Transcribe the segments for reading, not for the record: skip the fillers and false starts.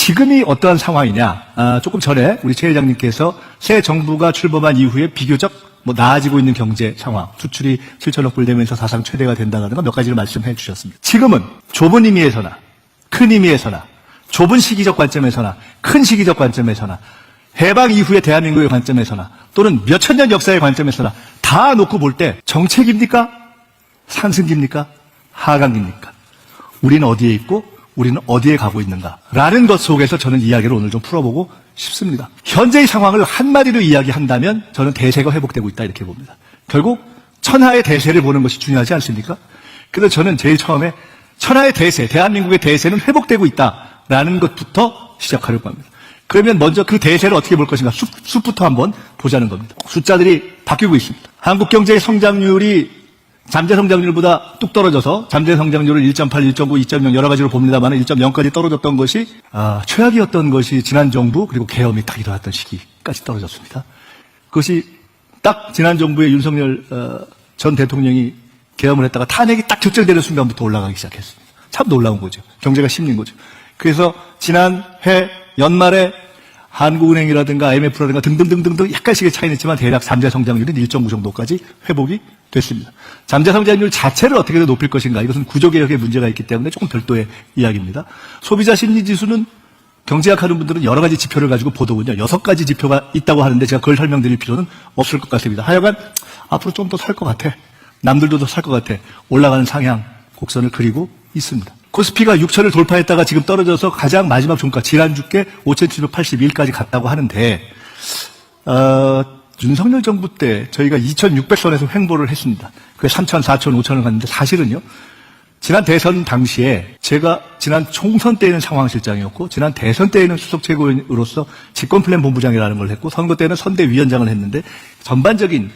지금이 어떠한 상황이냐? 조금 전에 우리 최 회장님께서 새 정부가 출범한 이후에 비교적 나아지고 있는 경제 상황, 수출이 7천억 불 되면서 사상 최대가 된다는 몇 가지를 말씀해 주셨습니다. 지금은 좁은 의미에서나 큰 의미에서나 좁은 시기적 관점에서나 큰 시기적 관점에서나 해방 이후의 대한민국의 관점에서나 또는 몇천 년 역사의 관점에서나 다 놓고 볼 때 정책입니까? 상승기입니까? 하강기입니까? 우리는 어디에 있고 우리는 어디에 가고 있는가라는 것 속에서 저는 이야기를 오늘 좀 풀어보고 싶습니다. 현재의 상황을 한마디로 이야기한다면 저는 대세가 회복되고 있다 이렇게 봅니다. 결국 천하의 대세를 보는 것이 중요하지 않습니까? 그래서 저는 제일 처음에 천하의 대세, 대한민국의 대세는 회복되고 있다라는 것부터 시작하려고 합니다. 그러면 먼저 그 대세를 어떻게 볼 것인가 숲부터 한번 보자는 겁니다. 숫자들이 바뀌고 있습니다. 한국 경제의 성장률이 잠재 성장률보다 뚝 떨어져서 잠재 성장률을 1.8, 1.9, 2.0 여러 가지로 봅니다만 1.0까지 떨어졌던 것이 최악이었던 것이 지난 정부 그리고 계엄이 딱 일어났던 시기까지 떨어졌습니다. 그것이 딱 지난 정부의 윤석열 전 대통령이 계엄을 했다가 탄핵이 딱 결정되는 순간부터 올라가기 시작했습니다. 참 놀라운 거죠. 경제가 심린 거죠. 그래서 지난해 연말에 한국은행이라든가 IMF라든가 등등등등등 약간씩의 차이는 있지만 대략 잠재 성장률은 1.9 정도까지 회복이 됐습니다. 잠재 성장률 자체를 어떻게 높일 것인가 이것은 구조개혁에 문제가 있기 때문에 조금 별도의 이야기입니다. 소비자 심리지수는 경제학하는 분들은 여러 가지 지표를 가지고 보더군요. 6가지 지표가 있다고 하는데 제가 그걸 설명드릴 필요는 없을 것 같습니다. 하여간 앞으로 좀 더 살 것 같아. 남들도 더 살 것 같아. 올라가는 상향 곡선을 그리고 있습니다. 코스피가 6천을 돌파했다가 지금 떨어져서 가장 마지막 종가 지난주께 5,781까지 갔다고 하는데 윤석열 정부 때 저희가 2,600선에서 횡보를 했습니다. 그게 3,000, 4,000, 5,000을 갔는데 사실은요. 지난 대선 당시에 제가 지난 총선 때에는 상황실장이었고 지난 대선 때에는 수석 최고위원으로서 집권플랜 본부장이라는 걸 했고 선거 때는 선대위원장을 했는데 전반적인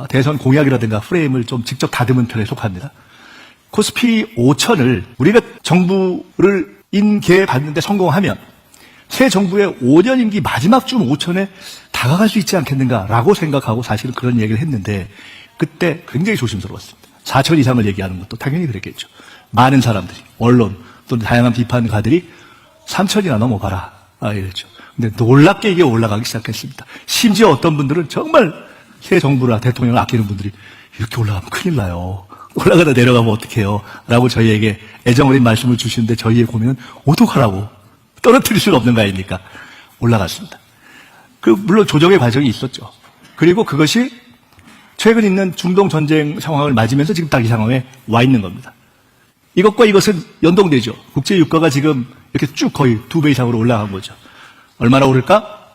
대선 공약이라든가 프레임을 좀 직접 다듬은 편에 속합니다. 코스피 5천을 우리가 정부를 인계받는데 성공하면 새 정부의 5년 임기 마지막 주 5천에 다가갈 수 있지 않겠는가라고 생각하고 사실은 그런 얘기를 했는데 그때 굉장히 조심스러웠습니다. 4천 이상을 얘기하는 것도 당연히 그랬겠죠. 많은 사람들이 언론 또는 다양한 비판가들이 3천이나 넘어가라 이랬죠. 근데 놀랍게 이게 올라가기 시작했습니다. 심지어 어떤 분들은 정말 새 정부나 대통령을 아끼는 분들이 이렇게 올라가면 큰일 나요. 올라가다 내려가면 어떡해요? 라고 저희에게 애정어린 말씀을 주시는데 저희의 고민은 어떡하라고? 떨어뜨릴 수는 없는 거 아닙니까? 올라갔습니다. 물론 조정의 과정이 있었죠. 그리고 그것이 최근 있는 중동 전쟁 상황을 맞으면서 지금 딱 이 상황에 와 있는 겁니다. 이것과 이것은 연동되죠. 국제 유가가 지금 이렇게 쭉 거의 2배 이상으로 올라간 거죠. 얼마나 오를까?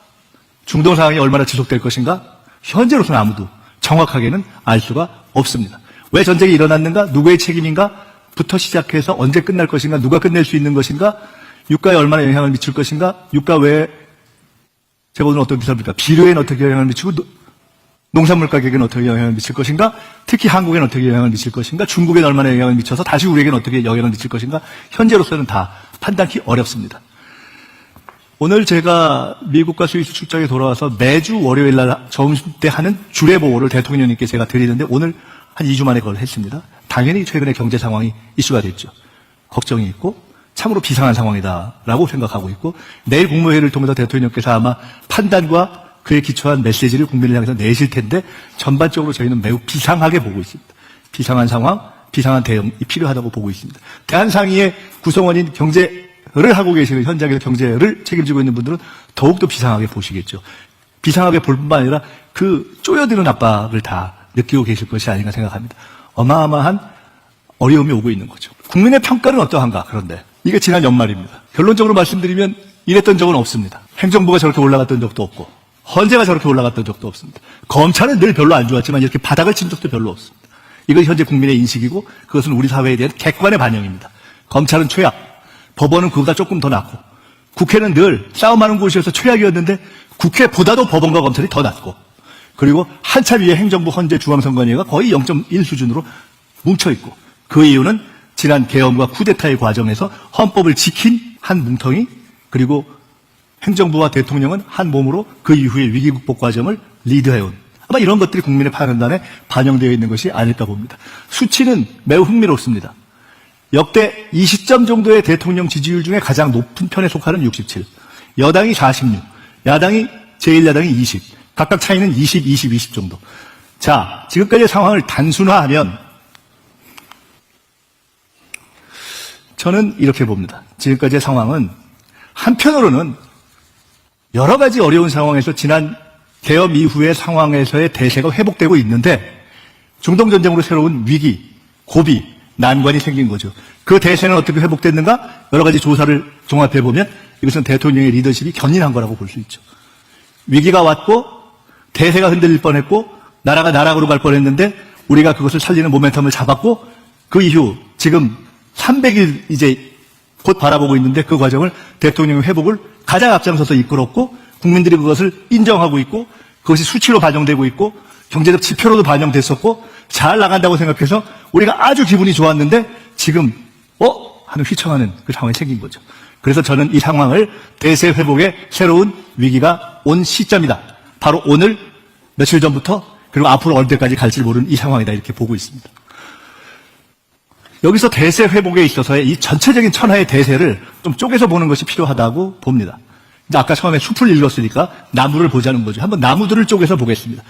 중동 상황이 얼마나 지속될 것인가? 현재로서는 아무도 정확하게는 알 수가 없습니다. 왜 전쟁이 일어났는가? 누구의 책임인가? 부터 시작해서 언제 끝날 것인가? 누가 끝낼 수 있는 것인가? 유가에 얼마나 영향을 미칠 것인가? 유가 외에 제가 오늘 어떤 기사를 볼까? 비료에는 어떻게 영향을 미치고 농산물 가격에는 어떻게 영향을 미칠 것인가? 특히 한국에는 어떻게 영향을 미칠 것인가? 중국에는 얼마나 영향을 미쳐서 다시 우리에게는 어떻게 영향을 미칠 것인가? 현재로서는 다 판단하기 어렵습니다. 오늘 제가 미국과 스위스 출장에 돌아와서 매주 월요일 날 점심 때 하는 주례보고를 대통령님께 제가 드리는데 오늘 한 2주 만에 그걸 했습니다. 당연히 최근에 경제 상황이 이슈가 됐죠. 걱정이 있고 참으로 비상한 상황이다라고 생각하고 있고 내일 국무회의를 통해서 대통령께서 아마 판단과 그에 기초한 메시지를 국민을 향해서 내실 텐데 전반적으로 저희는 매우 비상하게 보고 있습니다. 비상한 상황, 비상한 대응이 필요하다고 보고 있습니다. 대한상의의 구성원인 경제를 하고 계시는 현장에서 경제를 책임지고 있는 분들은 더욱더 비상하게 보시겠죠. 비상하게 볼 뿐만 아니라 그 쪼여드는 압박을 다 느끼고 계실 것이 아닌가 생각합니다. 어마어마한 어려움이 오고 있는 거죠. 국민의 평가는 어떠한가? 그런데 이게 지난 연말입니다. 결론적으로 말씀드리면 이랬던 적은 없습니다. 행정부가 저렇게 올라갔던 적도 없고 헌재가 저렇게 올라갔던 적도 없습니다. 검찰은 늘 별로 안 좋았지만 이렇게 바닥을 친 적도 별로 없습니다. 이건 현재 국민의 인식이고 그것은 우리 사회에 대한 객관의 반영입니다. 검찰은 최악, 법원은 그보다 조금 더 낫고 국회는 늘 싸움하는 곳이어서 최악이었는데 국회보다도 법원과 검찰이 더 낫고 그리고 한참 위에 행정부, 헌재, 중앙선관위가 거의 0.1 수준으로 뭉쳐있고 그 이유는 지난 계엄과 쿠데타의 과정에서 헌법을 지킨 한 뭉텅이 그리고 행정부와 대통령은 한 몸으로 그 이후에 위기 극복 과정을 리드해온 아마 이런 것들이 국민의 판단에 반영되어 있는 것이 아닐까 봅니다. 수치는 매우 흥미롭습니다. 역대 20점 정도의 대통령 지지율 중에 가장 높은 편에 속하는 67, 여당이 46, 야당이 제1야당이 20, 각각 차이는 20, 20, 20 정도. 자, 지금까지의 상황을 단순화하면 저는 이렇게 봅니다. 지금까지의 상황은 한편으로는 여러 가지 어려운 상황에서 지난 개업 이후의 상황에서의 대세가 회복되고 있는데 중동전쟁으로 새로운 위기, 고비, 난관이 생긴 거죠. 그 대세는 어떻게 회복됐는가? 여러 가지 조사를 종합해보면 이것은 대통령의 리더십이 견인한 거라고 볼 수 있죠. 위기가 왔고 대세가 흔들릴 뻔했고 나라가 나락으로 갈 뻔했는데 우리가 그것을 살리는 모멘텀을 잡았고 그 이후 지금 300일 이제 곧 바라보고 있는데 그 과정을 대통령의 회복을 가장 앞장서서 이끌었고 국민들이 그것을 인정하고 있고 그것이 수치로 반영되고 있고 경제적 지표로도 반영됐었고 잘 나간다고 생각해서 우리가 아주 기분이 좋았는데 지금 하는 휘청하는 그 상황이 생긴 거죠. 그래서 저는 이 상황을 대세 회복의 새로운 위기가 온 시점이다. 바로 오늘 며칠 전부터 그리고 앞으로 언제까지 갈지 모르는 이 상황이다 이렇게 보고 있습니다. 여기서 대세 회복에 있어서의 이 전체적인 천하의 대세를 좀 쪼개서 보는 것이 필요하다고 봅니다. 이제 아까 처음에 숲을 읽었으니까 나무를 보자는 거죠. 한번 나무들을 쪼개서 보겠습니다.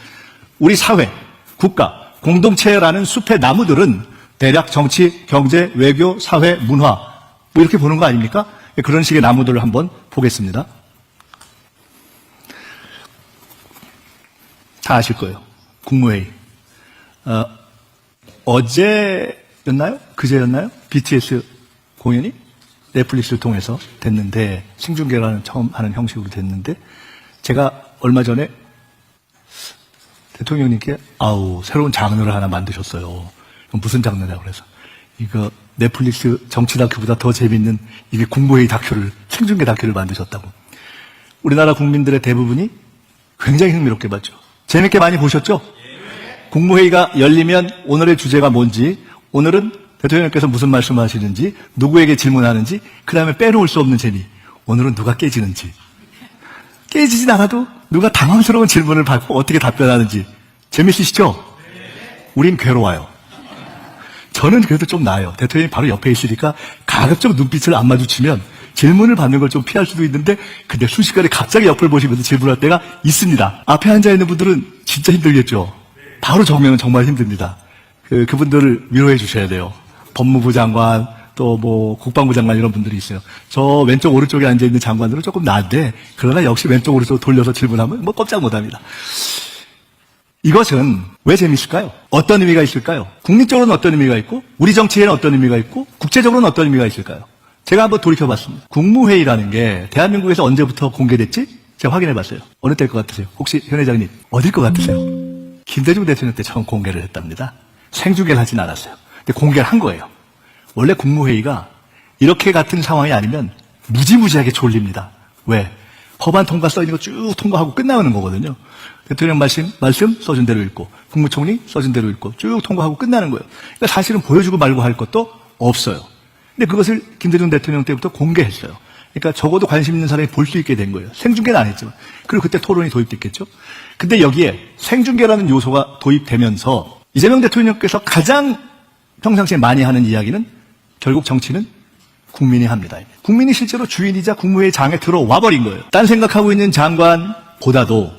우리 사회, 국가, 공동체라는 숲의 나무들은 대략 정치, 경제, 외교, 사회, 문화 뭐 이렇게 보는 거 아닙니까? 그런 식의 나무들을 한번 보겠습니다. 다 아실 거예요. 국무회의. 어제였나요? 그제였나요? BTS 공연이 넷플릭스를 통해서 됐는데 생중계라는 처음 하는 형식으로 됐는데 제가 얼마 전에 대통령님께 새로운 장르를 하나 만드셨어요. 무슨 장르냐고 그래서 이거 넷플릭스 정치 다큐보다 더 재밌는 이게 국무회의 다큐를 생중계 다큐를 만드셨다고. 우리나라 국민들의 대부분이 굉장히 흥미롭게 봤죠. 재밌게 많이 보셨죠? 국무회의가 열리면 오늘의 주제가 뭔지, 오늘은 대통령께서 무슨 말씀을 하시는지, 누구에게 질문하는지, 그 다음에 빼놓을 수 없는 재미, 오늘은 누가 깨지는지. 깨지진 않아도 누가 당황스러운 질문을 받고 어떻게 답변하는지 재밌으시죠? 우린 괴로워요. 저는 그래도 좀 나아요. 대통령이 바로 옆에 있으니까 가급적 눈빛을 안 마주치면 질문을 받는 걸 좀 피할 수도 있는데 근데 순식간에 갑자기 옆을 보시면서 질문할 때가 있습니다. 앞에 앉아있는 분들은 진짜 힘들겠죠. 바로 정면은 정말 힘듭니다. 그분들을 위로해 주셔야 돼요. 법무부 장관 또 뭐 국방부 장관 이런 분들이 있어요. 저 왼쪽 오른쪽에 앉아있는 장관들은 조금 나은데 그러나 역시 왼쪽 오른쪽 돌려서 질문하면 뭐 꼼짝 못합니다. 이것은 왜 재밌을까요? 어떤 의미가 있을까요? 국민적으로는 어떤 의미가 있고 우리 정치에는 어떤 의미가 있고 국제적으로는 어떤 의미가 있을까요? 제가 한번 돌이켜봤습니다. 국무회의라는 게 대한민국에서 언제부터 공개됐지? 제가 확인해봤어요. 어느 때일 것 같으세요? 혹시 현 회장님 어딜 것 같으세요? 김대중 대통령 때 처음 공개를 했답니다. 생중계를 하진 않았어요. 근데 공개를 한 거예요. 원래 국무회의가 이렇게 같은 상황이 아니면 무지무지하게 졸립니다. 왜? 법안 통과 써있는 거 쭉 통과하고 끝나는 거거든요. 대통령 말씀 써준 대로 읽고 국무총리 써준 대로 읽고 쭉 통과하고 끝나는 거예요. 그러니까 사실은 보여주고 말고 할 것도 없어요. 근데 그것을 김대중 대통령 때부터 공개했어요. 그러니까 적어도 관심 있는 사람이 볼 수 있게 된 거예요. 생중계는 안 했지만. 그리고 그때 토론이 도입됐겠죠. 근데 여기에 생중계라는 요소가 도입되면서 이재명 대통령께서 가장 평상시에 많이 하는 이야기는 결국 정치는 국민이 합니다. 국민이 실제로 주인이자 국무회의 장에 들어와 버린 거예요. 딴 생각하고 있는 장관보다도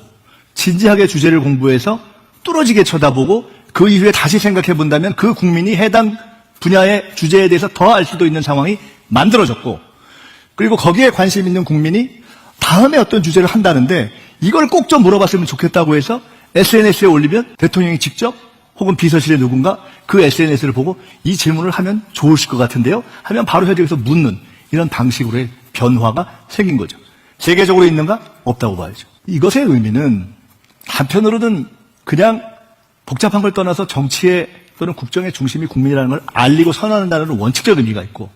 진지하게 주제를 공부해서 뚫어지게 쳐다보고 그 이후에 다시 생각해 본다면 그 국민이 해당 분야의 주제에 대해서 더 알 수도 있는 상황이 만들어졌고 그리고 거기에 관심 있는 국민이 다음에 어떤 주제를 한다는데 이걸 꼭 좀 물어봤으면 좋겠다고 해서 SNS에 올리면 대통령이 직접 혹은 비서실의 누군가 그 SNS를 보고 이 질문을 하면 좋으실 것 같은데요? 하면 바로 현장에서 묻는 이런 방식으로의 변화가 생긴 거죠. 세계적으로 있는가? 없다고 봐야죠. 이것의 의미는 한편으로는 그냥 복잡한 걸 떠나서 정치의 또는 국정의 중심이 국민이라는 걸 알리고 선언한다는 원칙적 의미가 있고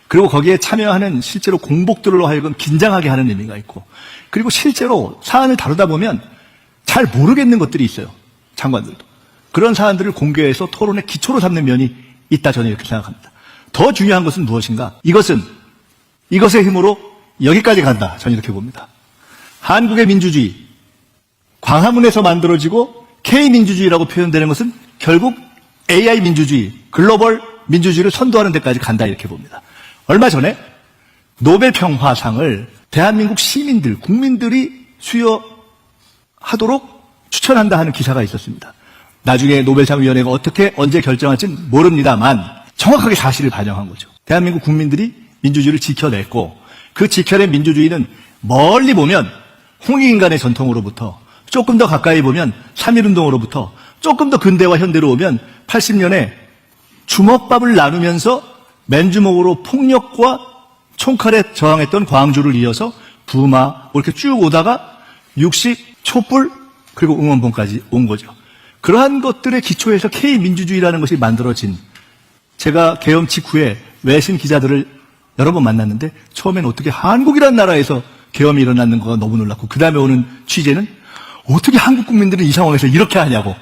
그리고 거기에 참여하는 실제로 공복들로 하여금 긴장하게 하는 의미가 있고 그리고 실제로 사안을 다루다 보면 잘 모르겠는 것들이 있어요. 장관들도. 그런 사안들을 공개해서 토론의 기초로 삼는 면이 있다 저는 이렇게 생각합니다. 더 중요한 것은 무엇인가? 이것의 힘으로 여기까지 간다. 저는 이렇게 봅니다. 한국의 민주주의, 광화문에서 만들어지고 K민주주의라고 표현되는 것은 결국 AI 민주주의, 글로벌 민주주의를 선도하는 데까지 간다 이렇게 봅니다. 얼마 전에 노벨 평화상을 대한민국 시민들, 국민들이 수여하도록 추천한다 하는 기사가 있었습니다. 나중에 노벨상위원회가 어떻게 언제 결정할지는 모릅니다만 정확하게 사실을 반영한 거죠. 대한민국 국민들이 민주주의를 지켜냈고 그 지켜낸 민주주의는 멀리 보면 홍익인간의 전통으로부터 조금 더 가까이 보면 3.1운동으로부터 조금 더 근대와 현대로 오면 80년에 주먹밥을 나누면서 맨주먹으로 폭력과 총칼에 저항했던 광주를 이어서 부마 이렇게 쭉 오다가 육식, 촛불 그리고 응원봉까지 온 거죠. 그러한 것들의 기초에서 K민주주의라는 것이 만들어진, 제가 계엄 직후에 외신 기자들을 여러 번 만났는데 처음엔 어떻게 한국이라는 나라에서 계엄이 일어나는 거가 너무 놀랐고 그 다음에 오는 취재는 어떻게 한국 국민들은 이 상황에서 이렇게 하냐고,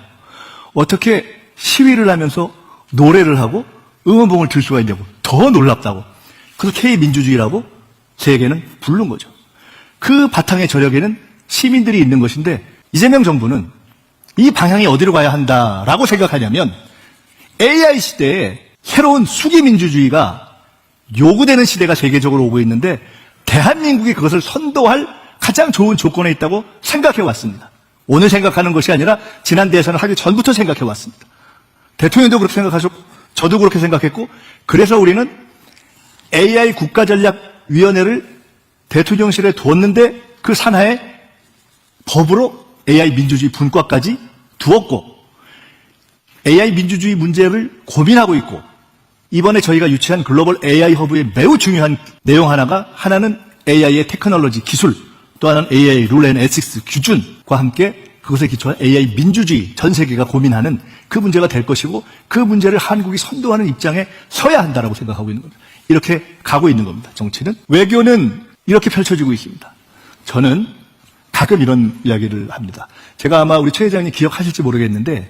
어떻게 시위를 하면서 노래를 하고 응원봉을 들 수가 있냐고, 더 놀랍다고. 그래서 K민주주의라고 세계는 부른 거죠. 그 바탕의 저력에는 시민들이 있는 것인데 이재명 정부는 이 방향이 어디로 가야 한다라고 생각하냐면 AI 시대에 새로운 수기민주주의가 요구되는 시대가 세계적으로 오고 있는데 대한민국이 그것을 선도할 가장 좋은 조건에 있다고 생각해 왔습니다. 오늘 생각하는 것이 아니라 지난 대선을 하기 전부터 생각해 왔습니다. 대통령도 그렇게 생각하셨고 저도 그렇게 생각했고 그래서 우리는 AI 국가전략위원회를 대통령실에 두었는데 그 산하에 법으로 AI 민주주의 분과까지 두었고 AI 민주주의 문제를 고민하고 있고 이번에 저희가 유치한 글로벌 AI 허브의 매우 중요한 내용 하나는 AI의 테크놀로지 기술, 또 하나는 AI 룰 앤 에틱스 규준과 함께 그것에 기초한 AI 민주주의, 전 세계가 고민하는 그 문제가 될 것이고 그 문제를 한국이 선도하는 입장에 서야 한다라고 생각하고 있는 겁니다. 이렇게 가고 있는 겁니다. 정치는. 외교는 이렇게 펼쳐지고 있습니다. 저는 가끔 이런 이야기를 합니다. 제가 아마 우리 최 회장님 기억하실지 모르겠는데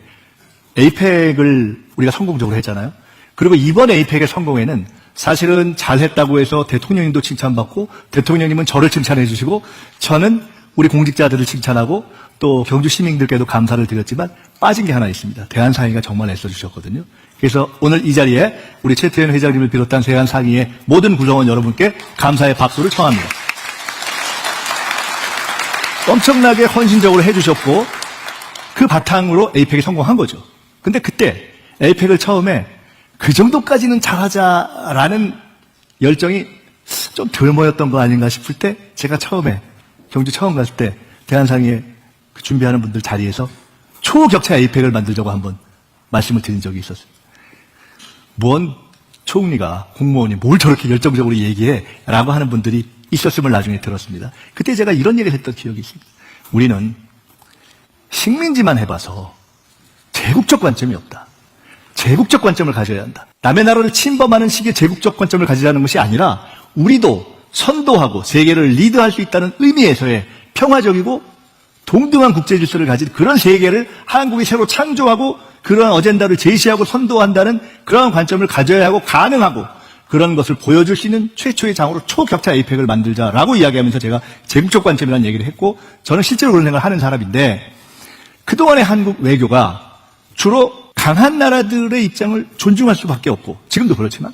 에이펙을 우리가 성공적으로 했잖아요. 그리고 이번 에이펙의 성공에는 사실은 잘했다고 해서 대통령님도 칭찬받고 대통령님은 저를 칭찬해 주시고 저는 우리 공직자들을 칭찬하고 또 경주 시민들께도 감사를 드렸지만 빠진 게 하나 있습니다. 대한상의가 정말 애써주셨거든요. 그래서 오늘 이 자리에 우리 최태원 회장님을 비롯한 대한상의의 모든 구성원 여러분께 감사의 박수를 청합니다. 엄청나게 헌신적으로 해주셨고 그 바탕으로 에이펙이 성공한 거죠. 근데 그때 에이펙을 처음에 그 정도까지는 잘하자라는 열정이 좀 덜 모였던 거 아닌가 싶을 때 제가 처음에 경주 처음 갔을 때 대한상의에 준비하는 분들 자리에서 초격차 에이펙을 만들자고 한번 말씀을 드린 적이 있었어요. 뭔 총리가 공무원이 뭘 저렇게 열정적으로 얘기해 라고 하는 분들이 있었음을 나중에 들었습니다. 그때 제가 이런 얘기를 했던 기억이 있습니다. 우리는 식민지만 해봐서 제국적 관점이 없다. 제국적 관점을 가져야 한다. 남의 나라를 침범하는 식의 제국적 관점을 가지자는 것이 아니라 우리도 선도하고 세계를 리드할 수 있다는 의미에서의 평화적이고 동등한 국제 질서를 가진 그런 세계를 한국이 새로 창조하고 그런 어젠다를 제시하고 선도한다는 그런 관점을 가져야 하고 가능하고 그런 것을 보여줄 수 있는 최초의 장으로 초격차 에이펙을 만들자라고 이야기하면서 제가 제국적 관점이라는 얘기를 했고 저는 실제로 그런 생각을 하는 사람인데 그동안의 한국 외교가 주로 강한 나라들의 입장을 존중할 수밖에 없고 지금도 그렇지만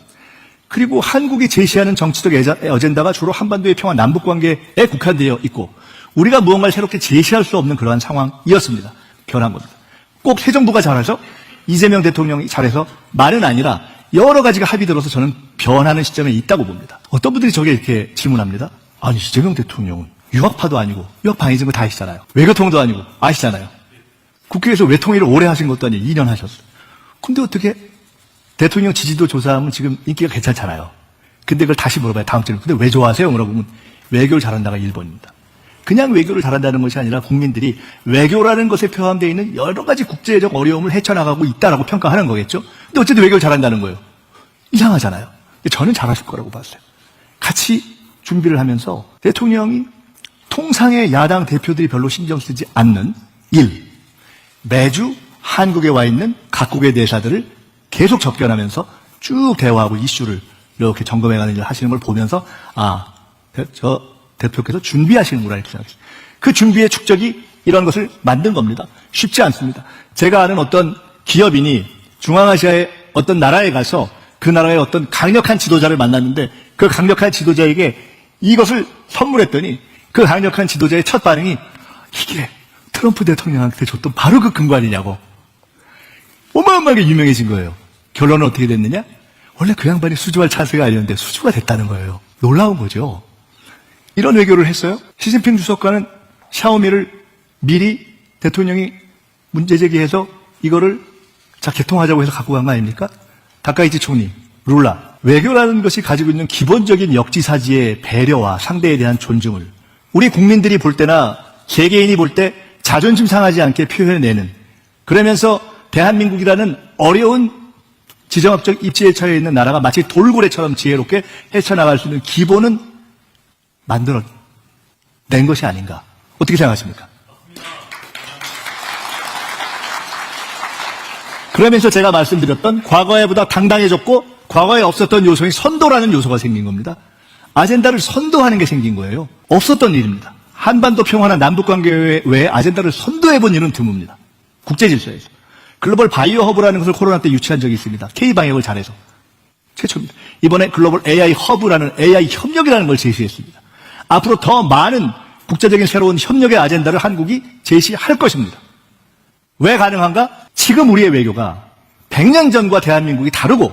그리고 한국이 제시하는 정치적 어젠다가 주로 한반도의 평화 남북관계에 국한되어 있고 우리가 무언가를 새롭게 제시할 수 없는 그러한 상황이었습니다. 변한 겁니다. 꼭 새 정부가 잘해서 이재명 대통령이 잘해서 말은 아니라 여러 가지가 합의들어서 저는 변하는 시점에 있다고 봅니다. 어떤 분들이 저게 이렇게 질문합니다. 아니 이재명 대통령은 유학파도 아니고 유학 방해진 거 다 아시잖아요. 외교통도 아니고 아시잖아요. 국회에서 외통일을 오래 하신 것도 아니고 2년 하셨어요. 근데 어떻게 대통령 지지도 조사하면 지금 인기가 괜찮잖아요. 근데 그걸 다시 물어봐요. 다음 주에. 근데 왜 좋아하세요? 물어보면 외교를 잘한다가 1번입니다. 그냥 외교를 잘한다는 것이 아니라 국민들이 외교라는 것에 포함되어 있는 여러 가지 국제적 어려움을 헤쳐나가고 있다라고 평가하는 거겠죠. 근데 어쨌든 외교를 잘한다는 거예요. 이상하잖아요. 저는 잘하실 거라고 봤어요. 같이 준비를 하면서 대통령이 통상의 야당 대표들이 별로 신경 쓰지 않는 일, 매주 한국에 와 있는 각국의 대사들을 계속 접견하면서 쭉 대화하고 이슈를 이렇게 점검해가는 일을 하시는 걸 보면서 저 대표께서 준비하시는구나 이렇게 생각했어요. 그 준비의 축적이 이런 것을 만든 겁니다. 쉽지 않습니다. 제가 아는 어떤 기업인이 중앙아시아의 어떤 나라에 가서 그 나라의 어떤 강력한 지도자를 만났는데 그 강력한 지도자에게 이것을 선물했더니 그 강력한 지도자의 첫 반응이 이게 트럼프 대통령한테 줬던 바로 그 금고 아니냐고 어마어마하게 유명해진 거예요. 결론은 어떻게 됐느냐? 원래 그 양반이 수주할 찬스가 아니었는데 수주가 됐다는 거예요. 놀라운 거죠. 이런 외교를 했어요. 시진핑 주석과는 샤오미를 미리 대통령이 문제 제기해서 이거를 자 개통하자고 해서 갖고 간 거 아닙니까? 다카이치 총리, 룰라. 외교라는 것이 가지고 있는 기본적인 역지사지의 배려와 상대에 대한 존중을 우리 국민들이 볼 때나 개개인이 볼 때 자존심 상하지 않게 표현해내는, 그러면서 대한민국이라는 어려운 지정학적 입지에 처해 있는 나라가 마치 돌고래처럼 지혜롭게 헤쳐나갈 수 있는 기본은 만들어낸 것이 아닌가. 어떻게 생각하십니까? 그러면서 제가 말씀드렸던 과거에보다 당당해졌고 과거에 없었던 요소인 선도라는 요소가 생긴 겁니다. 아젠다를 선도하는 게 생긴 거예요. 없었던 일입니다. 한반도 평화나 남북관계 외에 아젠다를 선도해본 일은 드뭅니다. 국제질서에서. 글로벌 바이오 허브라는 것을 코로나 때 유치한 적이 있습니다. K방역을 잘해서. 최초입니다. 이번에 글로벌 AI 허브라는 AI 협력이라는 걸 제시했습니다. 앞으로 더 많은 국제적인 새로운 협력의 아젠다를 한국이 제시할 것입니다. 왜 가능한가? 지금 우리의 외교가 100년 전과 대한민국이 다르고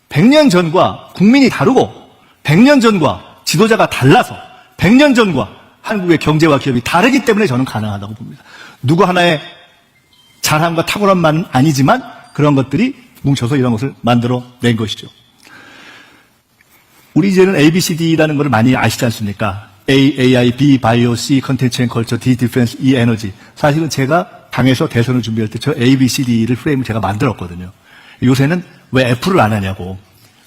100년 전과 국민이 다르고 100년 전과 지도자가 달라서 100년 전과 한국의 경제와 기업이 다르기 때문에 저는 가능하다고 봅니다. 누구 하나의 잘함과 탁월함만은 아니지만 그런 것들이 뭉쳐서 이런 것을 만들어낸 것이죠. 우리 이제는 ABCD라는 걸 많이 아시지 않습니까? A, AI, B, 바이오, C, 컨텐츠 앤 컬처, D, 디펜스, E, 에너지. 사실은 제가 당에서 대선을 준비할 때 저 ABCD를 프레임을 제가 만들었거든요. 요새는 왜 F를 안 하냐고.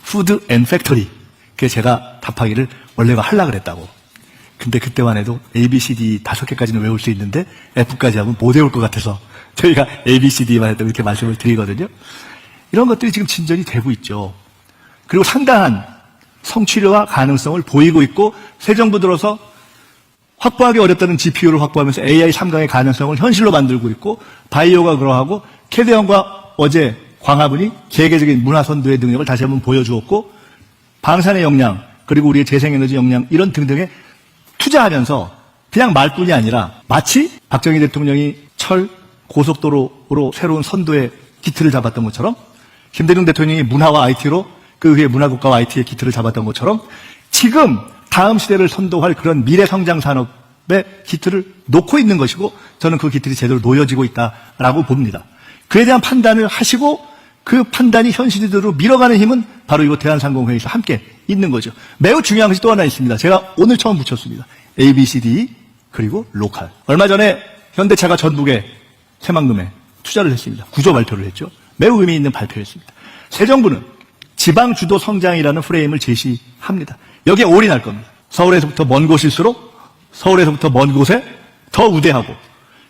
푸드 앤 팩토리. 그래서 제가 답하기를 원래가 하려고 그랬다고. 근데 그때만 해도 ABCD 5개까지는 외울 수 있는데 F까지 하면 못 외울 것 같아서 저희가 ABCD만 해도 이렇게 말씀을 드리거든요. 이런 것들이 지금 진전이 되고 있죠. 그리고 상당한 성취와 가능성을 보이고 있고 새 정부 들어서 확보하기 어렵다는 GPU를 확보하면서 AI 3강의 가능성을 현실로 만들고 있고 바이오가 그러하고 캐대언과 어제 광화문이 세계적인 문화 선도의 능력을 다시 한번 보여주었고 방산의 역량 그리고 우리의 재생에너지 역량 이런 등등에 투자하면서 그냥 말뿐이 아니라 마치 박정희 대통령이 철 고속도로로 새로운 선도의 기틀을 잡았던 것처럼 김대중 대통령이 문화와 IT로 그 후에 문화국가와 IT의 기틀을 잡았던 것처럼 지금 다음 시대를 선도할 그런 미래 성장 산업의 기틀을 놓고 있는 것이고 저는 그 기틀이 제대로 놓여지고 있다라고 봅니다. 그에 대한 판단을 하시고 그 판단이 현실대로 밀어가는 힘은 바로 이거 대한상공회의에서 함께 있는 거죠. 매우 중요한 것이 또 하나 있습니다. 제가 오늘 처음 붙였습니다. ABCD 그리고 로컬. 얼마 전에 현대차가 전북에 새만금에 투자를 했습니다. 구조 발표를 했죠. 매우 의미 있는 발표였습니다. 새 정부는 지방 주도 성장이라는 프레임을 제시합니다. 여기에 올인할 겁니다. 서울에서부터 먼 곳일수록 서울에서부터 먼 곳에 더 우대하고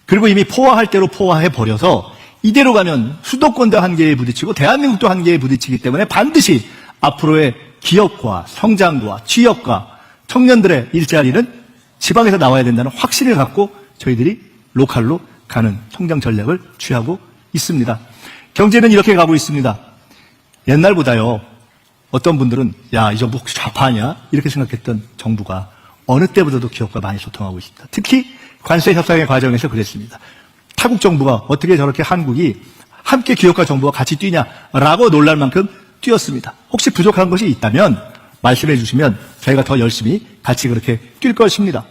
그리고 이미 포화할 대로 포화해버려서 이대로 가면 수도권도 한계에 부딪히고 대한민국도 한계에 부딪히기 때문에 반드시 앞으로의 기업과 성장과 취업과 청년들의 일자리는 지방에서 나와야 된다는 확신을 갖고 저희들이 로컬로 가는 성장 전략을 취하고 있습니다. 경제는 이렇게 가고 있습니다. 옛날보다요. 어떤 분들은 야, 이 정부 혹시 좌파냐? 이렇게 생각했던 정부가 어느 때보다도 기업과 많이 소통하고 있습니다. 특히 관세 협상의 과정에서 그랬습니다. 타국 정부가 어떻게 저렇게 한국이 함께 기업과 정부가 같이 뛰냐라고 놀랄 만큼 뛰었습니다. 혹시 부족한 것이 있다면 말씀해 주시면 저희가 더 열심히 같이 그렇게 뛸 것입니다.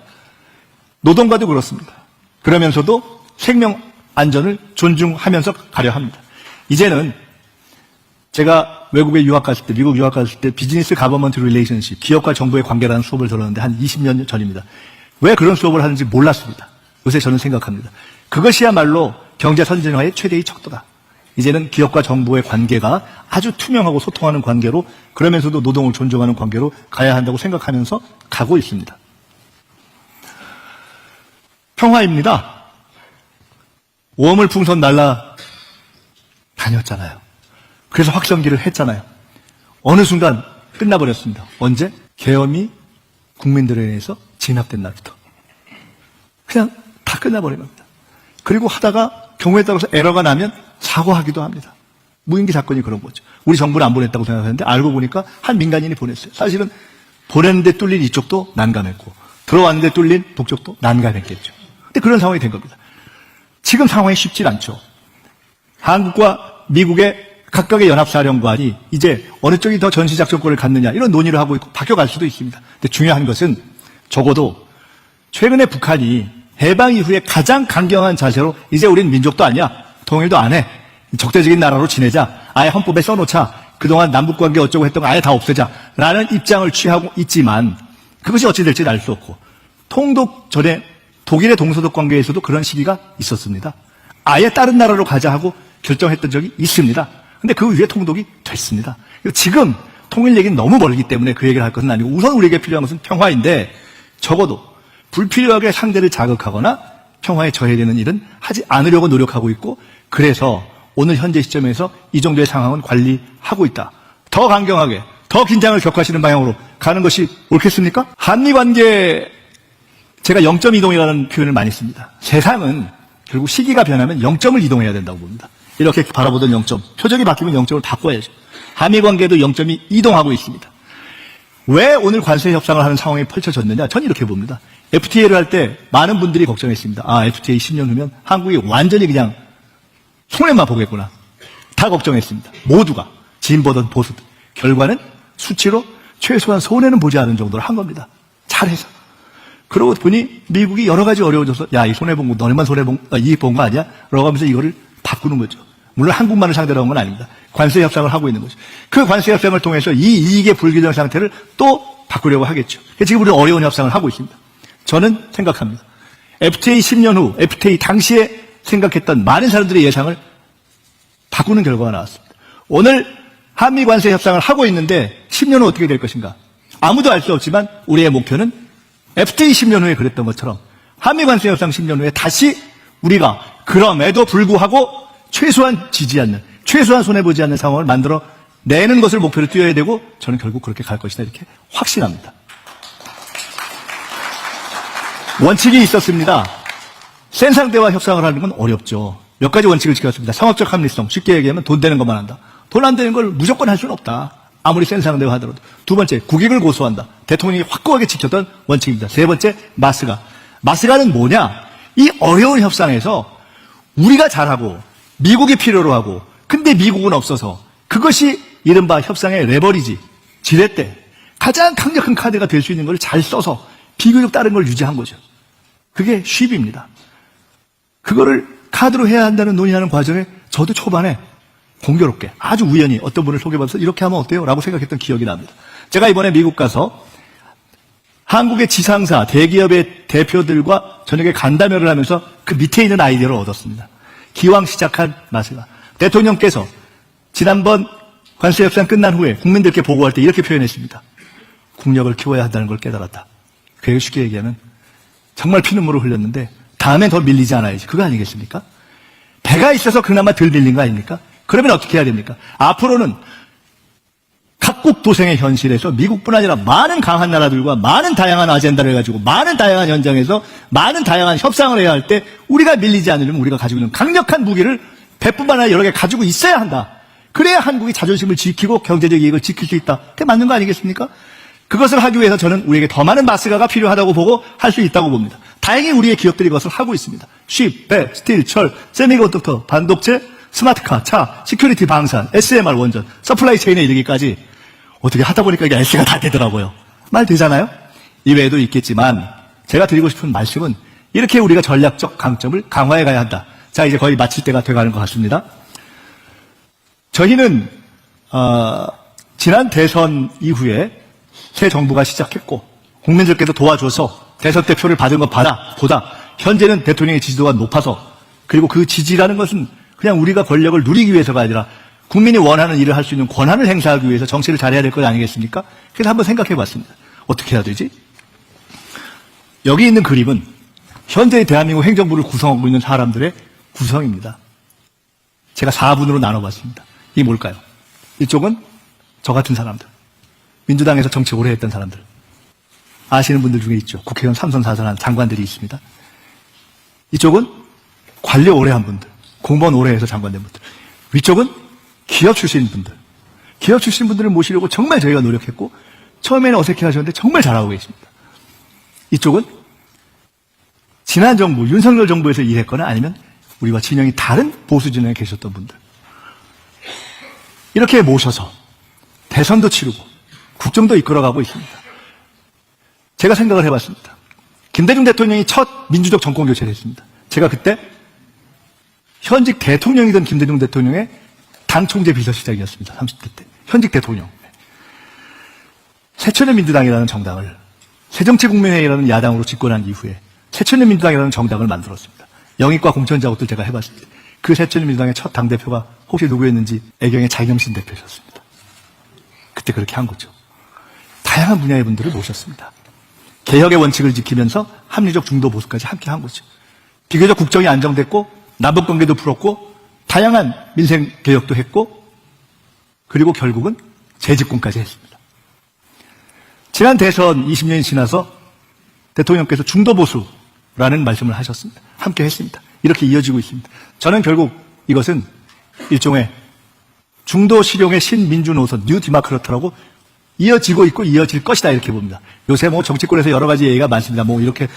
노동과도 그렇습니다. 그러면서도 생명 안전을 존중하면서 가려 합니다. 이제는 제가 외국에 유학 갔을 때, 미국 유학 갔을 때 비즈니스 가버먼트 릴레이션십, 기업과 정부의 관계라는 수업을 들었는데 한 20년 전입니다. 왜 그런 수업을 하는지 몰랐습니다. 요새 저는 생각합니다. 그것이야말로 경제 선진화의 최대의 척도다. 이제는 기업과 정부의 관계가 아주 투명하고 소통하는 관계로 그러면서도 노동을 존중하는 관계로 가야 한다고 생각하면서 가고 있습니다. 평화입니다. 웜을 풍선 날라 다녔잖아요. 그래서 확성기를 했잖아요. 어느 순간 끝나버렸습니다. 언제? 계엄이 국민들에 의해서 진압된 날부터. 그냥 다 끝나버린 겁니다. 그리고 하다가 경우에 따라서 에러가 나면 사과하기도 합니다. 무인기 사건이 그런 거죠. 우리 정부는 안 보냈다고 생각하는데 알고 보니까 한 민간인이 보냈어요. 사실은 보냈는데 뚫린 이쪽도 난감했고 들어왔는데 뚫린 북쪽도 난감했겠죠. 근데 그런 상황이 된 겁니다. 지금 상황이 쉽지 않죠. 한국과 미국의 각각의 연합사령관이 이제 어느 쪽이 더 전시작전권을 갖느냐 이런 논의를 하고 있고 바뀌어갈 수도 있습니다. 근데 중요한 것은 적어도 최근에 북한이 해방 이후에 가장 강경한 자세로 이제 우린 민족도 아니야. 통일도 안 해. 적대적인 나라로 지내자. 아예 헌법에 써놓자. 그동안 남북관계 어쩌고 했던 거 아예 다 없애자. 라는 입장을 취하고 있지만 그것이 어찌 될지는 알 수 없고 통독 전에 독일의 동서독 관계에서도 그런 시기가 있었습니다. 아예 다른 나라로 가자 하고 결정했던 적이 있습니다. 근데 그 위에 통독이 됐습니다. 지금 통일 얘기는 너무 멀기 때문에 그 얘기를 할 것은 아니고 우선 우리에게 필요한 것은 평화인데 적어도 불필요하게 상대를 자극하거나 평화에 저해되는 일은 하지 않으려고 노력하고 있고 그래서 오늘 현재 시점에서 이 정도의 상황은 관리하고 있다. 더 강경하게, 더 긴장을 격화시키는 방향으로 가는 것이 옳겠습니까? 한미관계 제가 0점 이동이라는 표현을 많이 씁니다. 세상은 결국 시기가 변하면 0점을 이동해야 된다고 봅니다. 이렇게 바라보던 0점, 표적이 바뀌면 0점을 바꿔야죠. 한미관계도 0점이 이동하고 있습니다. 왜 오늘 관세 협상을 하는 상황이 펼쳐졌느냐? 전 이렇게 봅니다. FTA를 할 때 많은 분들이 걱정했습니다. 아, FTA 10년 후면 한국이 완전히 그냥 손해만 보겠구나. 다 걱정했습니다. 모두가. 진보든 보수든. 결과는 수치로 최소한 손해는 보지 않은 정도로 한 겁니다. 잘해서. 그러고 보니 미국이 여러 가지 어려워져서 야, 이 손해본 거, 너네만 이익 본 거 아니야? 라고 하면서 이거를 바꾸는 거죠. 물론 한국만을 상대로 한 건 아닙니다. 관세 협상을 하고 있는 거죠. 그 관세 협상을 통해서 이 이익의 불균형 상태를 또 바꾸려고 하겠죠. 지금 우리는 어려운 협상을 하고 있습니다. 저는 생각합니다. FTA 10년 후, FTA 당시에 생각했던 많은 사람들의 예상을 바꾸는 결과가 나왔습니다. 오늘 한미 관세 협상을 하고 있는데 10년 후 어떻게 될 것인가? 아무도 알 수 없지만 우리의 목표는 FTA 10년 후에 그랬던 것처럼 한미 관세 협상 10년 후에 다시 우리가 그럼에도 불구하고 최소한 지지 않는, 최소한 손해보지 않는 상황을 만들어 내는 것을 목표로 뛰어야 되고 저는 결국 그렇게 갈 것이다 이렇게 확신합니다. 원칙이 있었습니다. 센 상대와 협상을 하는 건 어렵죠. 몇 가지 원칙을 지켰습니다. 상업적 합리성, 쉽게 얘기하면 돈 되는 것만 한다. 돈 안 되는 걸 무조건 할 수는 없다. 아무리 센 상대와 하더라도. 두 번째, 국익을 고수한다. 대통령이 확고하게 지켰던 원칙입니다. 세 번째, 마스가. 마스가는 뭐냐? 이 어려운 협상에서 우리가 잘하고 미국이 필요로 하고 근데 미국은 없어서 그것이 이른바 협상의 레버리지, 지렛대, 가장 강력한 카드가 될 수 있는 걸 잘 써서 비교적 다른 걸 유지한 거죠. 그게 쉽입니다. 그거를 카드로 해야 한다는 논의하는 과정에 저도 초반에 공교롭게 아주 우연히 어떤 분을 소개받아서 이렇게 하면 어때요? 라고 생각했던 기억이 납니다. 제가 이번에 미국 가서 한국의 지상사, 대기업의 대표들과 저녁에 간담회를 하면서 그 밑에 있는 아이디어를 얻었습니다. 기왕 시작한 마스가. 대통령께서 지난번 관세 협상 끝난 후에 국민들께 보고할 때 이렇게 표현했습니다. 국력을 키워야 한다는 걸 깨달았다. 그게 쉽게 얘기하면 정말 피눈물을 흘렸는데 다음엔 더 밀리지 않아야지. 그거 아니겠습니까? 배가 있어서 그나마 덜 밀린 거 아닙니까? 그러면 어떻게 해야 됩니까? 앞으로는 각국 도생의 현실에서 미국뿐 아니라 많은 강한 나라들과 많은 다양한 아젠다를 가지고 많은 다양한 현장에서 많은 다양한 협상을 해야 할 때 우리가 밀리지 않으려면 우리가 가지고 있는 강력한 무기를 배뿐만 아니라 여러 개 가지고 있어야 한다. 그래야 한국이 자존심을 지키고 경제적 이익을 지킬 수 있다. 그게 맞는 거 아니겠습니까? 그것을 하기 위해서 저는 우리에게 더 많은 마스가가 필요하다고 보고 할 수 있다고 봅니다. 다행히 우리의 기업들이 그것을 하고 있습니다. 쉽, 배, 스틸, 철, 세미컨덕터, 반도체, 스마트카, 차, 시큐리티 방산, SMR 원전, 서플라이 체인에 이르기까지 어떻게 하다 보니까 이게 S가 다 되더라고요. 말 되잖아요? 이외에도 있겠지만 제가 드리고 싶은 말씀은 이렇게 우리가 전략적 강점을 강화해 가야 한다. 자, 이제 거의 마칠 때가 돼가는 것 같습니다. 저희는 지난 대선 이후에 새 정부가 시작했고 국민들께서 도와줘서 대선 때 표를 받은 것보다 현재는 대통령의 지지도가 높아서 그리고 그 지지라는 것은 그냥 우리가 권력을 누리기 위해서가 아니라 국민이 원하는 일을 할 수 있는 권한을 행사하기 위해서 정치를 잘해야 될 것 아니겠습니까? 그래서 한번 생각해 봤습니다. 어떻게 해야 되지? 여기 있는 그림은 현재의 대한민국 행정부를 구성하고 있는 사람들의 구성입니다. 제가 4분으로 나눠봤습니다. 이게 뭘까요? 이쪽은 저 같은 사람들. 민주당에서 정치 오래 했던 사람들. 아시는 분들 중에 있죠. 국회의원 3선 4선한 장관들이 있습니다. 이쪽은 관료 오래 한 분들. 공무원 오래 해서 장관된 분들. 위쪽은 기업 출신 분들을 모시려고 정말 저희가 노력했고 처음에는 어색해 하셨는데 정말 잘하고 계십니다. 이쪽은 지난 정부, 윤석열 정부에서 일했거나 아니면 우리와 진영이 다른 보수 진영에 계셨던 분들 이렇게 모셔서 대선도 치르고 국정도 이끌어가고 있습니다. 제가 생각을 해봤습니다. 김대중 대통령이 첫 민주적 정권 교체를 했습니다. 제가 그때 현직 대통령이던 김대중 대통령의 당 총재 비서실장이었습니다. 30대 때. 현직 대통령. 새천년민주당이라는 정당을 새정치국민회의라는 야당으로 집권한 이후에 새천년민주당이라는 정당을 만들었습니다. 영입과 공천 작업도 제가 해봤습니다. 그 새천년민주당의 첫 당대표가 혹시 누구였는지 애경의 장영신 대표셨습니다. 그때 그렇게 한 거죠. 다양한 분야의 분들을 모셨습니다. 개혁의 원칙을 지키면서 합리적 중도 보수까지 함께 한 거죠. 비교적 국정이 안정됐고 남북관계도 풀었고 다양한 민생 개혁도 했고 그리고 결국은 재집권까지 했습니다. 지난 대선 20년이 지나서 대통령께서 중도 보수라는 말씀을 하셨습니다. 함께 했습니다. 이렇게 이어지고 있습니다. 저는 결국 이것은 일종의 중도 실용의 신민주 노선, 뉴 디마크라트라고 이어지고 있고 이어질 것이다 이렇게 봅니다. 요새 뭐 정치권에서 여러 가지 얘기가 많습니다. 뭐 이렇게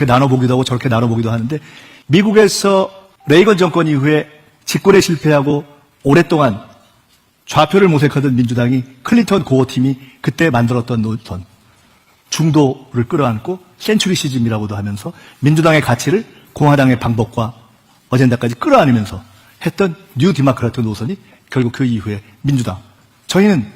나눠보기도 하고 저렇게 나눠보기도 하는데 미국에서 레이건 정권 이후에 집권에 실패하고 오랫동안 좌표를 모색하던 민주당이 클린턴 고어팀이 그때 만들었던 노선 중도를 끌어안고 센츄리시즘이라고도 하면서 민주당의 가치를 공화당의 방법과 어젠다까지 끌어안으면서 했던 뉴 디마크라트 노선이 결국 그 이후에 민주당. 저희는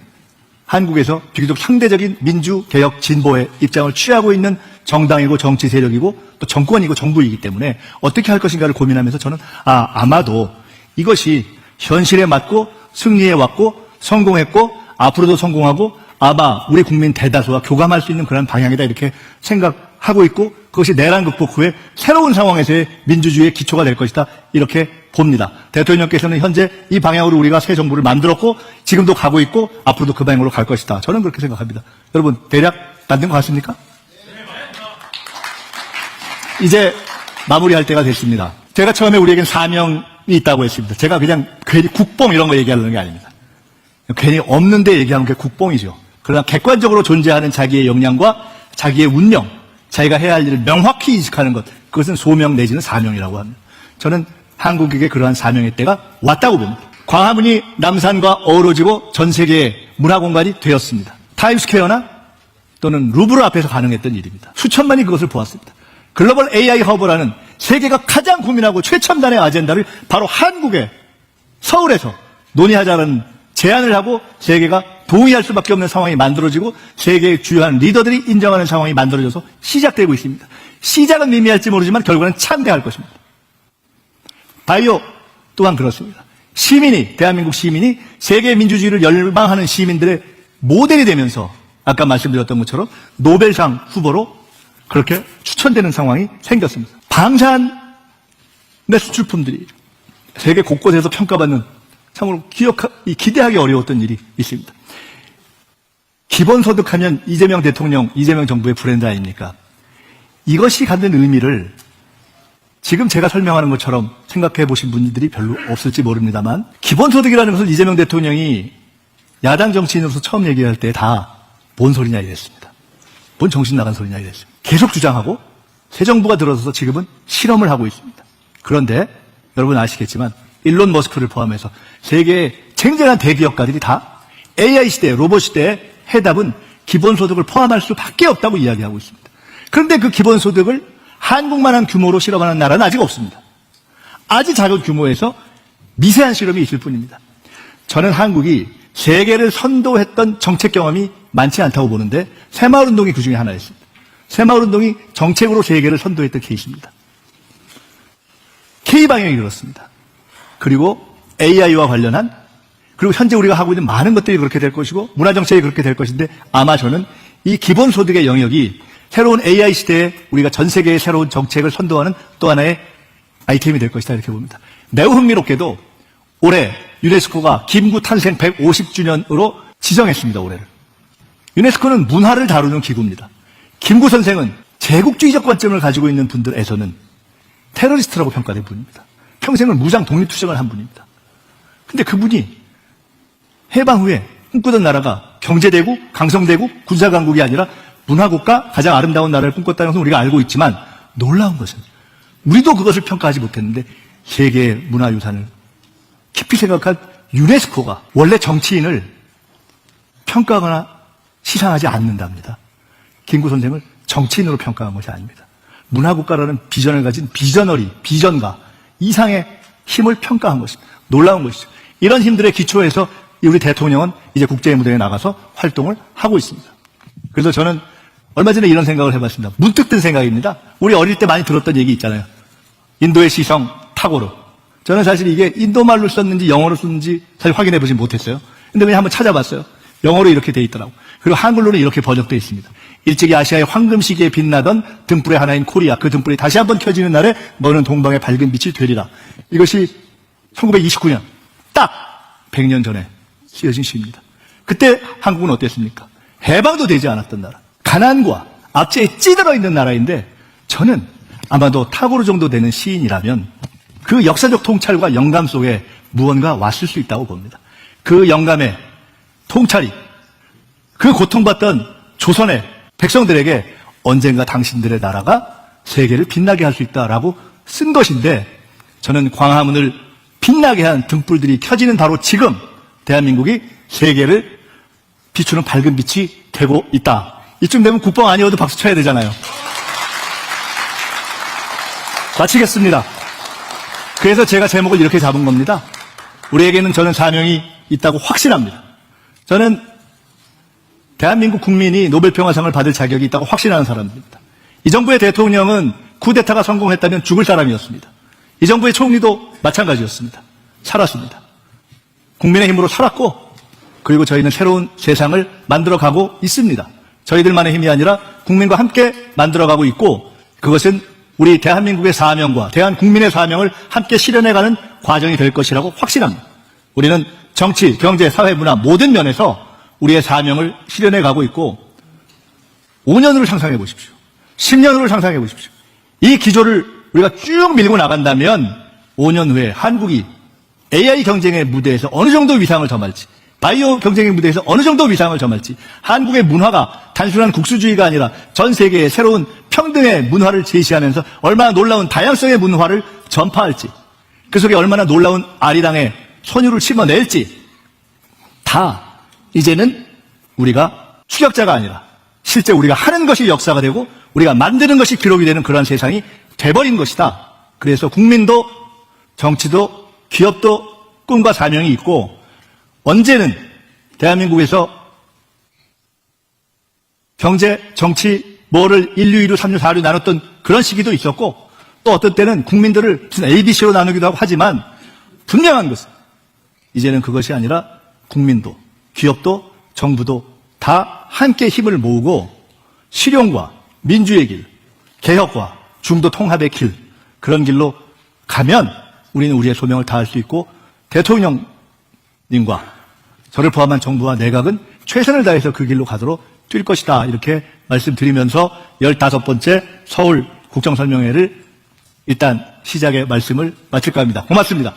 한국에서 비교적 상대적인 민주개혁 진보의 입장을 취하고 있는 정당이고 정치 세력이고 또 정권이고 정부이기 때문에 어떻게 할 것인가를 고민하면서 저는 아마도 이것이 현실에 맞고 승리해 왔고 성공했고 앞으로도 성공하고 아마 우리 국민 대다수와 교감할 수 있는 그런 방향이다 이렇게 생각하고 있고 그것이 내란 극복 후에 새로운 상황에서의 민주주의의 기초가 될 것이다 이렇게 봅니다. 대통령께서는 현재 이 방향으로 우리가 새 정부를 만들었고 지금도 가고 있고 앞으로도 그 방향으로 갈 것이다. 저는 그렇게 생각합니다. 여러분 대략 맞는 것 같습니까? 이제 마무리할 때가 됐습니다. 제가 처음에 우리에겐 사명이 있다고 했습니다. 제가 그냥 괜히 국뽕 이런 거 얘기하려는 게 아닙니다. 괜히 없는데 얘기하는 게 국뽕이죠. 그러나 객관적으로 존재하는 자기의 역량과 자기의 운명, 자기가 해야 할 일을 명확히 인식하는 것, 그것은 소명 내지는 사명이라고 합니다. 저는 한국에게 그러한 사명의 때가 왔다고 봅니다. 광화문이 남산과 어우러지고 전 세계의 문화공간이 되었습니다. 타임스퀘어나 또는 루브르 앞에서 가능했던 일입니다. 수천만이 그것을 보았습니다. 글로벌 AI 허브라는 세계가 가장 고민하고 최첨단의 아젠다를 바로 한국의 서울에서 논의하자는 제안을 하고 세계가 동의할 수밖에 없는 상황이 만들어지고 세계의 주요한 리더들이 인정하는 상황이 만들어져서 시작되고 있습니다. 시작은 미미할지 모르지만 결과는 참대할 것입니다. 바이오 또한 그렇습니다. 시민이, 대한민국 시민이 세계 민주주의를 열망하는 시민들의 모델이 되면서 아까 말씀드렸던 것처럼 노벨상 후보로 그렇게 추천되는 상황이 생겼습니다. 방산의 수출품들이 세계 곳곳에서 평가받는 참으로 기대하기 어려웠던 일이 있습니다. 기본소득 하면 이재명 대통령, 이재명 정부의 브랜드 아닙니까? 이것이 갖는 의미를 지금 제가 설명하는 것처럼 생각해 보신 분들이 별로 없을지 모릅니다만 기본소득이라는 것을 이재명 대통령이 야당 정치인으로서 처음 얘기할 때 다 뭔 소리냐 이랬습니다. 뭔 정신 나간 소리냐 이랬습니다. 계속 주장하고 새 정부가 들어서서 지금은 실험을 하고 있습니다. 그런데 여러분 아시겠지만 일론 머스크를 포함해서 세계의 쟁쟁한 대기업가들이 다 AI 시대, 로봇 시대의 해답은 기본소득을 포함할 수밖에 없다고 이야기하고 있습니다. 그런데 그 기본소득을 한국만한 규모로 실험하는 나라는 아직 없습니다. 아주 작은 규모에서 미세한 실험이 있을 뿐입니다. 저는 한국이 세계를 선도했던 정책 경험이 많지 않다고 보는데 새마을운동이 그중에 하나였습니다. 새마을운동이 정책으로 세계를 선도했던 케이스입니다. K방향이 그렇습니다. 그리고 AI와 관련한 그리고 현재 우리가 하고 있는 많은 것들이 그렇게 될 것이고 문화정책이 그렇게 될 것인데 아마 저는 이 기본소득의 영역이 새로운 AI 시대에 우리가 전 세계의 새로운 정책을 선도하는 또 하나의 아이템이 될 것이다 이렇게 봅니다. 매우 흥미롭게도 올해 유네스코가 김구 탄생 150주년으로 지정했습니다. 올해를. 유네스코는 문화를 다루는 기구입니다. 김구 선생은 제국주의적 관점을 가지고 있는 분들에서는 테러리스트라고 평가된 분입니다. 평생을 무장 독립투쟁을 한 분입니다. 근데 그분이 해방 후에 꿈꾸던 나라가 경제대국, 강성대국, 군사강국이 아니라 문화국가, 가장 아름다운 나라를 꿈꿨다는 것은 우리가 알고 있지만 놀라운 것은 우리도 그것을 평가하지 못했는데 세계의 문화유산을 깊이 생각한 유네스코가 원래 정치인을 평가하거나 시상하지 않는답니다. 김구 선생을 정치인으로 평가한 것이 아닙니다. 문화국가라는 비전을 가진 비전가 이상의 힘을 평가한 것입니다. 놀라운 것이죠. 이런 힘들의 기초에서 우리 대통령은 이제 국제 무대에 나가서 활동을 하고 있습니다. 그래서 저는 얼마 전에 이런 생각을 해봤습니다. 문득 든 생각입니다. 우리 어릴 때 많이 들었던 얘기 있잖아요. 인도의 시성 타고르. 저는 사실 이게 인도말로 썼는지 영어로 썼는지 사실 확인해 보진 못했어요. 근데 그냥 한번 찾아봤어요. 영어로 이렇게 돼 있더라고. 그리고 한글로는 이렇게 번역되어 있습니다. 일찍이 아시아의 황금 시기에 빛나던 등불의 하나인 코리아, 그 등불이 다시 한번 켜지는 날에 너는 동방의 밝은 빛이 되리라. 이것이 1929년 딱 100년 전에 쓰여진 시입니다. 그때 한국은 어땠습니까? 해방도 되지 않았던 나라, 가난과 압제에 찌들어 있는 나라인데 저는 아마도 타고르 정도 되는 시인이라면 그 역사적 통찰과 영감 속에 무언가 왔을 수 있다고 봅니다. 그 영감의 통찰이 그 고통받던 조선의 백성들에게 언젠가 당신들의 나라가 세계를 빛나게 할 수 있다라고 쓴 것인데 저는 광화문을 빛나게 한 등불들이 켜지는 바로 지금 대한민국이 세계를 비추는 밝은 빛이 되고 있다. 이쯤 되면 국방 아니어도 박수 쳐야 되잖아요. 마치겠습니다. 그래서 제가 제목을 이렇게 잡은 겁니다. 우리에게는 저는 사명이 있다고 확신합니다. 저는 대한민국 국민이 노벨평화상을 받을 자격이 있다고 확신하는 사람입니다. 이 정부의 대통령은 쿠데타가 성공했다면 죽을 사람이었습니다. 이 정부의 총리도 마찬가지였습니다. 살았습니다. 국민의 힘으로 살았고 그리고 저희는 새로운 세상을 만들어가고 있습니다. 저희들만의 힘이 아니라 국민과 함께 만들어가고 있고 그것은 우리 대한민국의 사명과 대한국민의 사명을 함께 실현해가는 과정이 될 것이라고 확신합니다. 우리는 정치, 경제, 사회, 문화 모든 면에서 우리의 사명을 실현해가고 있고 5년 후를 상상해 보십시오. 10년 후를 상상해 보십시오. 이 기조를 우리가 쭉 밀고 나간다면 5년 후에 한국이 AI 경쟁의 무대에서 어느 정도 위상을 점할지 바이오 경쟁의 무대에서 어느 정도 위상을 점할지 한국의 문화가 단순한 국수주의가 아니라 전 세계의 새로운 평등의 문화를 제시하면서 얼마나 놀라운 다양성의 문화를 전파할지 그 속에 얼마나 놀라운 아리랑의 선율을 심어낼지 다 이제는 우리가 추격자가 아니라 실제 우리가 하는 것이 역사가 되고 우리가 만드는 것이 기록이 되는 그런 세상이 돼버린 것이다. 그래서 국민도 정치도 기업도 꿈과 사명이 있고 언제는 대한민국에서 경제, 정치, 뭐를 1류, 2류, 3류, 4류 나눴던 그런 시기도 있었고 또 어떤 때는 국민들을 무슨 ABC로 나누기도 하고 하지만 분명한 것은 이제는 그것이 아니라 국민도 기업도 정부도 다 함께 힘을 모으고 실용과 민주의 길, 개혁과 중도 통합의 길 그런 길로 가면 우리는 우리의 소명을 다할 수 있고 대통령님과 저를 포함한 정부와 내각은 최선을 다해서 그 길로 가도록 뛸 것이다. 이렇게 말씀드리면서 15번째 서울 국정설명회를 일단 시작의 말씀을 마칠까 합니다. 고맙습니다.